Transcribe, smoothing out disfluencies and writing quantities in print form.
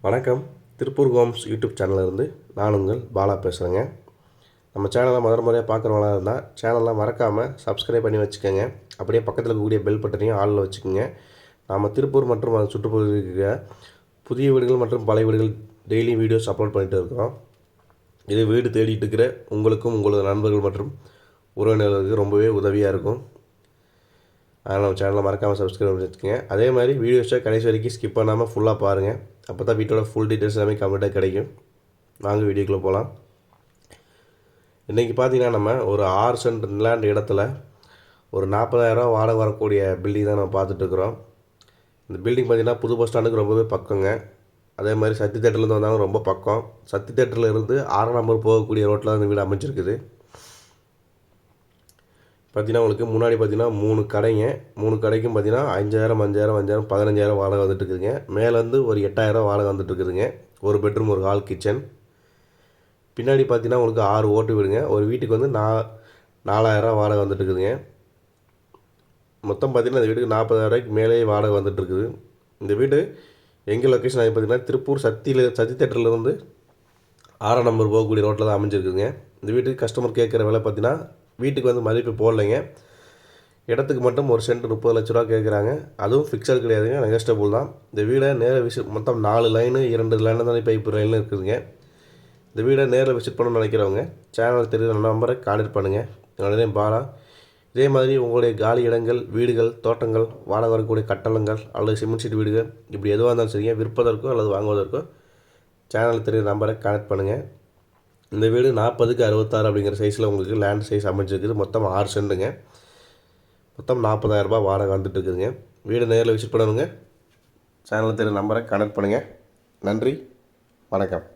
வணக்கம். Tiruppur Holmes YouTube சேனலிருந்து நான் உங்கள் பாலா பேசுகிறேங்க. நம்ம சேனலை முறையாக பார்க்குறவங்களா இருந்தால் சேனலை மறக்காமல் சப்ஸ்கிரைப் பண்ணி வச்சுக்கோங்க. அப்படியே பக்கத்தில் இருக்கக்கூடிய பெல் பட்டனையும் ஆளில் வச்சுக்கோங்க. நாம் திருப்பூர் மற்றும் அது சுற்றுப்பகுதியில் இருக்கிற புதிய வீடுகள் மற்றும் பழைய வீடுகள் டெய்லி வீடியோஸ் அப்லோட் பண்ணிகிட்டு இருக்கிறோம். இது வீடு தேடிட்டு இருக்கிற உங்களுக்கும் உங்களது நண்பர்கள் மற்றும் உறவினர்களுக்கு ரொம்பவே உதவியாக இருக்கும். அதனால் நம்ம சேனலை மறக்காமல் சப்ஸ்கிரைப் பண்ணி வச்சுக்கோங்க. அதே மாதிரி வீடியோஸை கடைசி வரைக்கும் ஸ்கிப் பண்ணாமல் ஃபுல்லாக பாருங்கள். அப்போ தான் வீட்டோட ஃபுல் டீட்டெயில்ஸ் எல்லாமே கம்ப்ளீட்டாக கிடைக்கும். வாங்க வீடியோக்குள்ளே போகலாம். இன்றைக்கி பார்த்தீங்கன்னா நம்ம ஒரு 6 சென்ட் லேண்ட் இடத்துல ஒரு 40,000 வாடகை வரக்கூடிய பில்டிங் தான் நம்ம பார்த்துட்ருக்குறோம். இந்த பில்டிங் பார்த்திங்கன்னா புது பஸ் ஸ்டாண்டுக்கு ரொம்பவே பக்கங்க. அதே மாதிரி சக்தி தேட்டர்லேருந்து வந்தாலும் ரொம்ப பக்கம். சக்தி தேட்டரில் இருந்து 6 நம்பர் போகக்கூடிய ரோட்டில் அந்த வீடு அமைச்சிருக்குது. பார்த்தீங்கன்னா உங்களுக்கு முன்னாடி பார்த்தீங்கன்னா 3 கடைங்க. 3 கடைக்கும் பார்த்தீங்கன்னா 5,000 15,000 வாடகை வந்துட்டுருக்குதுங்க. மேலேருந்து ஒரு 8,000 வாடகை வந்துட்டுருக்குதுங்க. ஒரு பெட்ரூம், ஒரு ஹால், கிச்சன். பின்னாடி பார்த்தீங்கன்னா உங்களுக்கு 6 ஓட்டு வீடுங்க. ஒரு வீட்டுக்கு வந்து 4,000 வாடகை வந்துட்டுருக்குதுங்க. மொத்தம் பார்த்தீங்கன்னா இந்த வீட்டுக்கு 40,000 மேலேயே வாடகை வந்துட்டுருக்குது. இந்த வீடு எங்கே லொக்கேஷன் ஆகி பார்த்தீங்கன்னா திருப்பூர் சக்தி தேட்டர்லேருந்து 6 நம்பர் போகக்கூடிய ரோட்டில் தான் அமைஞ்சிருக்குதுங்க. இந்த வீட்டுக்கு கஸ்டமர் கேட்குற விலை பார்த்தீங்கன்னா வீட்டுக்கு வந்து மதிப்பு போடலைங்க. இடத்துக்கு மட்டும் ஒரு சென்ட் 30 லட்ச ரூபா கேட்குறாங்க. அதுவும் ஃபிக்ஸட் கிடையாதுங்க, நெகஸ்டபுள் தான். இந்த வீடை நேரில் மொத்தம் 4 லைனு 2 லைனில் தான் பைப்பு லைனில் இருக்குதுங்க. இந்த வீடை நேரில் விசிட் பண்ணணும்னு நினைக்கிறவங்க சேனல் தெரியுற நம்பரை கான்டெக்ட் பண்ணுங்கள். என்னுடைய பாலா. இதே மாதிரி உங்களுடைய காலி இடங்கள், வீடுகள், தோட்டங்கள், வாடகை வரக்கூடிய கட்டடங்கள் அல்லது சிமெண்ட் சீட் வீடுகள் இப்படி எதுவாக இருந்தாலும் சரிங்க, விற்பதற்கோ அல்லது வாங்குவதற்கோ சேனல் தெரியுற நம்பரை கான்டெக்ட் பண்ணுங்கள். இந்த வீடு 40க்கு 66 அப்படிங்கிற சைஸில் உங்களுக்கு லேண்ட் சைஸ் அமைஞ்சிருக்குது. மொத்தம் 6 சென்ட்டுங்க. மொத்தம் 40,000 வாடகை வந்துட்டு இருக்குதுங்க. வீடு நேரில் விசிட் பண்ணுங்க. சேனலில் தெரியுற நம்பரை கான்டெக்ட் பண்ணுங்கள். நன்றி, வணக்கம்.